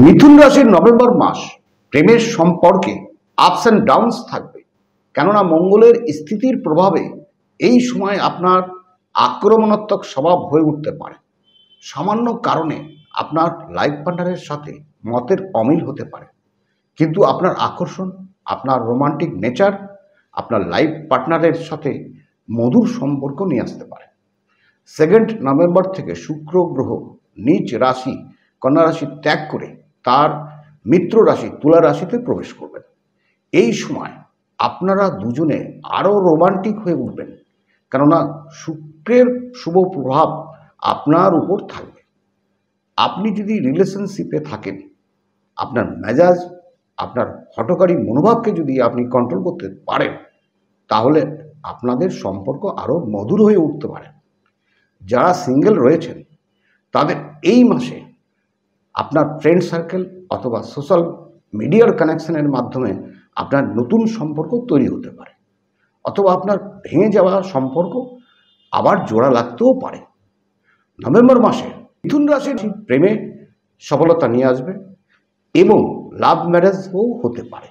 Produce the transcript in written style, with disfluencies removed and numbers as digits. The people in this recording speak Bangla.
মিথুন রাশির নভেম্বর মাস প্রেমের সম্পর্কে আপস অ্যান্ড ডাউনস থাকবে, কেননা মঙ্গলের স্থিতির প্রভাবে এই সময় আপনার আক্রমণাত্মক স্বভাব হয়ে উঠতে পারে। সামান্য কারণে আপনার লাইফ পার্টনারের সাথে মতের অমিল হতে পারে, কিন্তু আপনার আকর্ষণ, আপনার রোমান্টিক নেচার আপনার লাইফ পার্টনারের সাথে মধুর সম্পর্ক নিয়ে আসতে পারে। 2 নভেম্বর থেকে শুক্র গ্রহ নিজ রাশি কন্যা রাশি ত্যাগ করে তার মিত্র রাশি তুলা রাশিতে প্রবেশ করবেন। এই সময় আপনারা দুজনে আরও রোমান্টিক হয়ে উঠবেন, কেননা শুক্রের শুভ প্রভাব আপনার উপর থাকবে। আপনি যদি রিলেশনশিপে থাকেন, আপনার মেজাজ, আপনার হঠকারী মনোভাবকে যদি আপনি কন্ট্রোল করতে পারেন, তাহলে আপনাদের সম্পর্ক আরও মধুর হয়ে উঠতে পারে। যারা সিঙ্গেল রয়েছেন তাদের এই মাসে আপনার ফ্রেন্ড সার্কেল অথবা সোশ্যাল মিডিয়ার কানেকশনের মাধ্যমে আপনার নতুন সম্পর্ক তৈরি হতে পারে, অথবা আপনার ভেঙে যাওয়া সম্পর্ক আবার জোড়া লাগতেও পারে। নভেম্বর মাসে মিথুন রাশির প্রেমে সফলতা নিয়ে আসবে এবং লাভ ম্যারেজও হতে পারে।